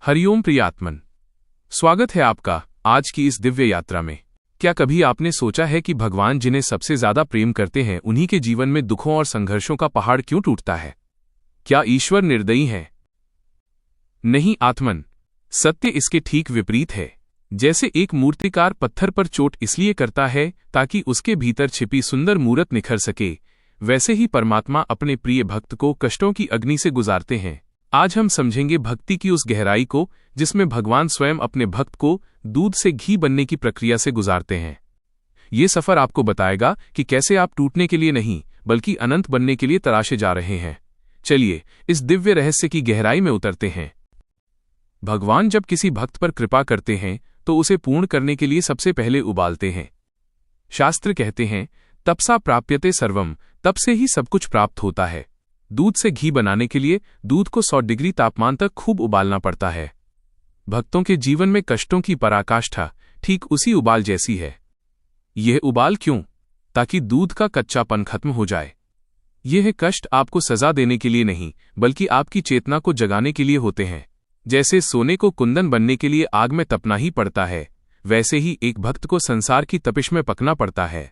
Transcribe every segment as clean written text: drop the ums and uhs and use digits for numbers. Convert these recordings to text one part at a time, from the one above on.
हरिओम प्रियात्मन, स्वागत है आपका आज की इस दिव्य यात्रा में। क्या कभी आपने सोचा है कि भगवान जिन्हें सबसे ज्यादा प्रेम करते हैं उन्हीं के जीवन में दुखों और संघर्षों का पहाड़ क्यों टूटता है? क्या ईश्वर निर्दयी है? नहीं आत्मन, सत्य इसके ठीक विपरीत है। जैसे एक मूर्तिकार पत्थर पर चोट इसलिए करता है ताकि उसके भीतर छिपी सुंदर मूरत निखर सके, वैसे ही परमात्मा अपने प्रिय भक्त को कष्टों की अग्नि से गुजारते हैं। आज हम समझेंगे भक्ति की उस गहराई को जिसमें भगवान स्वयं अपने भक्त को दूध से घी बनने की प्रक्रिया से गुजारते हैं। ये सफर आपको बताएगा कि कैसे आप टूटने के लिए नहीं बल्कि अनंत बनने के लिए तराशे जा रहे हैं। चलिए इस दिव्य रहस्य की गहराई में उतरते हैं। भगवान जब किसी भक्त पर कृपा करते हैं तो उसे पूर्ण करने के लिए सबसे पहले उबालते हैं। शास्त्र कहते हैं तपसा प्राप्यते सर्वम, तप से ही सब कुछ प्राप्त होता है। दूध से घी बनाने के लिए दूध को 100 डिग्री तापमान तक खूब उबालना पड़ता है। भक्तों के जीवन में कष्टों की पराकाष्ठा ठीक उसी उबाल जैसी है। यह उबाल क्यों? ताकि दूध का कच्चापन खत्म हो जाए। यह कष्ट आपको सजा देने के लिए नहीं बल्कि आपकी चेतना को जगाने के लिए होते हैं। जैसे सोने को कुंदन बनने के लिए आग में तपना ही पड़ता है, वैसे ही एक भक्त को संसार की तपिश में पकना पड़ता है।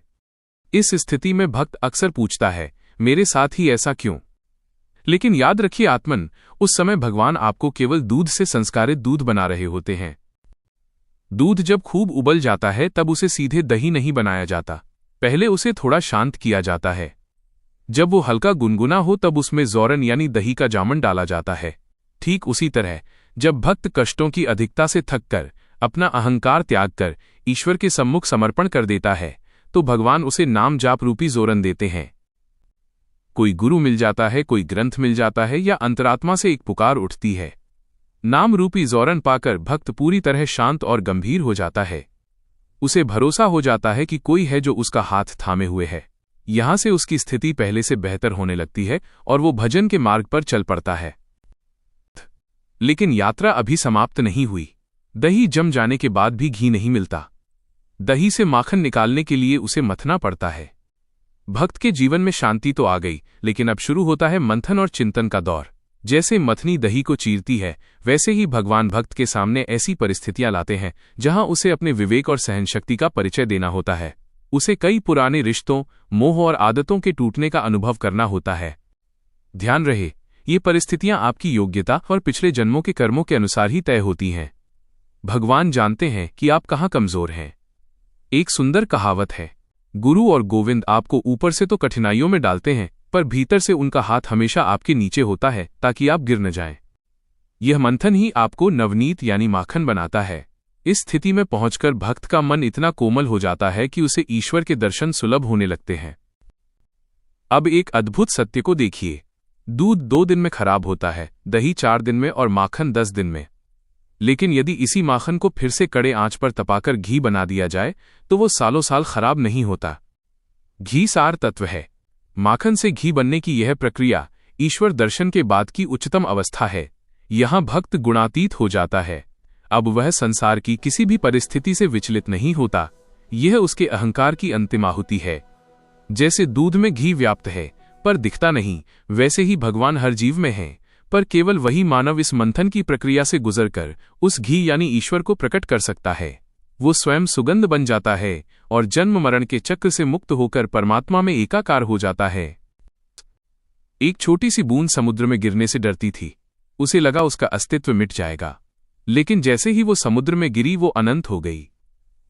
इस स्थिति में भक्त अक्सर पूछता है, मेरे साथ ही ऐसा क्यों? लेकिन याद रखिए आत्मन, उस समय भगवान आपको केवल दूध से संस्कारित दूध बना रहे होते हैं। दूध जब खूब उबल जाता है तब उसे सीधे दही नहीं बनाया जाता, पहले उसे थोड़ा शांत किया जाता है। जब वो हल्का गुनगुना हो तब उसमें जौरन यानी दही का जामन डाला जाता है। ठीक उसी तरह जब भक्त कष्टों की अधिकता से थककर अपना अहंकार त्याग कर ईश्वर के सम्मुख समर्पण कर देता है तो भगवान उसे नाम जाप रूपी जोरन देते हैं। कोई गुरु मिल जाता है, कोई ग्रंथ मिल जाता है या अंतरात्मा से एक पुकार उठती है। नाम रूपी जोरन पाकर भक्त पूरी तरह शांत और गंभीर हो जाता है। उसे भरोसा हो जाता है कि कोई है जो उसका हाथ थामे हुए है। यहां से उसकी स्थिति पहले से बेहतर होने लगती है और वो भजन के मार्ग पर चल पड़ता है। लेकिन यात्रा अभी समाप्त नहीं हुई। दही जम जाने के बाद भी घी नहीं मिलता। दही से माखन निकालने के लिए उसे मथना पड़ता है। भक्त के जीवन में शांति तो आ गई, लेकिन अब शुरू होता है मंथन और चिंतन का दौर। जैसे मथनी दही को चीरती है, वैसे ही भगवान भक्त के सामने ऐसी परिस्थितियां लाते हैं जहां उसे अपने विवेक और सहनशक्ति का परिचय देना होता है। उसे कई पुराने रिश्तों, मोह और आदतों के टूटने का अनुभव करना होता है। ध्यान रहे, ये परिस्थितियां आपकी योग्यता और पिछले जन्मों के कर्मों के अनुसार ही तय होती हैं। भगवान जानते हैं कि आप कहाँ कमजोर हैं। एक सुंदर कहावत है, गुरु और गोविंद आपको ऊपर से तो कठिनाइयों में डालते हैं पर भीतर से उनका हाथ हमेशा आपके नीचे होता है ताकि आप गिर न जाएं। यह मंथन ही आपको नवनीत यानी माखन बनाता है। इस स्थिति में पहुंचकर भक्त का मन इतना कोमल हो जाता है कि उसे ईश्वर के दर्शन सुलभ होने लगते हैं। अब एक अद्भुत सत्य को देखिए, दूध 2 दिन में खराब होता है, दही 4 दिन में और माखन 10 दिन में। लेकिन यदि इसी माखन को फिर से कड़े आंच पर तपाकर घी बना दिया जाए तो वो सालों साल खराब नहीं होता। घी सार तत्व है। माखन से घी बनने की यह प्रक्रिया ईश्वर दर्शन के बाद की उच्चतम अवस्था है। यहां भक्त गुणातीत हो जाता है। अब वह संसार की किसी भी परिस्थिति से विचलित नहीं होता। यह उसके अहंकार की अंतिम आहुति है। जैसे दूध में घी व्याप्त है पर दिखता नहीं, वैसे ही भगवान हर जीव में है, पर केवल वही मानव इस मंथन की प्रक्रिया से गुजरकर उस घी यानी ईश्वर को प्रकट कर सकता है। वो स्वयं सुगंध बन जाता है और जन्म मरण के चक्र से मुक्त होकर परमात्मा में एकाकार हो जाता है। एक छोटी सी बूंद समुद्र में गिरने से डरती थी। उसे लगा उसका अस्तित्व मिट जाएगा, लेकिन जैसे ही वो समुद्र में गिरी वो अनंत हो गई।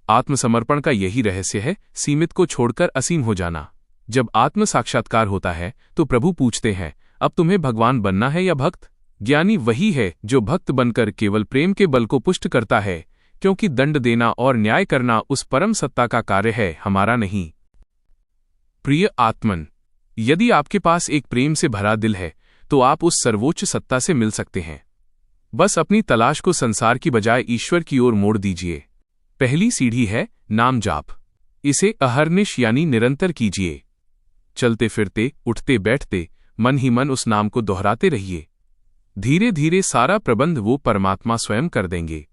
आत्मसमर्पण का यही रहस्य है, सीमित को छोड़कर असीम हो जाना। जब आत्म साक्षात्कार होता है तो प्रभु पूछते हैं, अब तुम्हें भगवान बनना है या भक्त? ज्ञानी वही है जो भक्त बनकर केवल प्रेम के बल को पुष्ट करता है, क्योंकि दंड देना और न्याय करना उस परम सत्ता का कार्य है, हमारा नहीं। प्रिय आत्मन, यदि आपके पास एक प्रेम से भरा दिल है तो आप उस सर्वोच्च सत्ता से मिल सकते हैं। बस अपनी तलाश को संसार की बजाय ईश्वर की ओर मोड़ दीजिए। पहली सीढ़ी है नाम जाप। इसे अहर्निश यानी निरंतर कीजिए। चलते फिरते, उठते बैठते मन ही मन उस नाम को दोहराते रहिए। धीरे धीरे सारा प्रबंध वो परमात्मा स्वयं कर देंगे।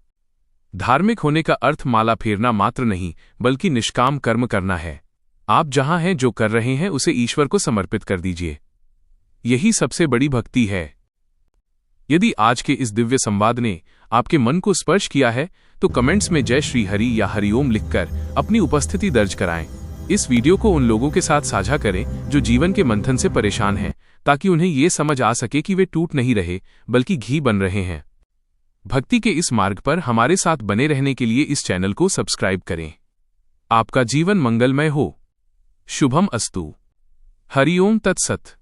धार्मिक होने का अर्थ माला फेरना मात्र नहीं बल्कि निष्काम कर्म करना है। आप जहां हैं, जो कर रहे हैं, उसे ईश्वर को समर्पित कर दीजिए। यही सबसे बड़ी भक्ति है। यदि आज के इस दिव्य संवाद ने आपके मन को स्पर्श किया है तो कमेंट्स में जय श्री हरि या हरिओम लिखकर अपनी उपस्थिति दर्ज कराएं। इस वीडियो को उन लोगों के साथ साझा करें जो जीवन के मंथन से परेशान हैं, ताकि उन्हें ये समझ आ सके कि वे टूट नहीं रहे बल्कि घी बन रहे हैं। भक्ति के इस मार्ग पर हमारे साथ बने रहने के लिए इस चैनल को सब्सक्राइब करें। आपका जीवन मंगलमय हो। शुभम अस्तु। हरिओम तत्सत।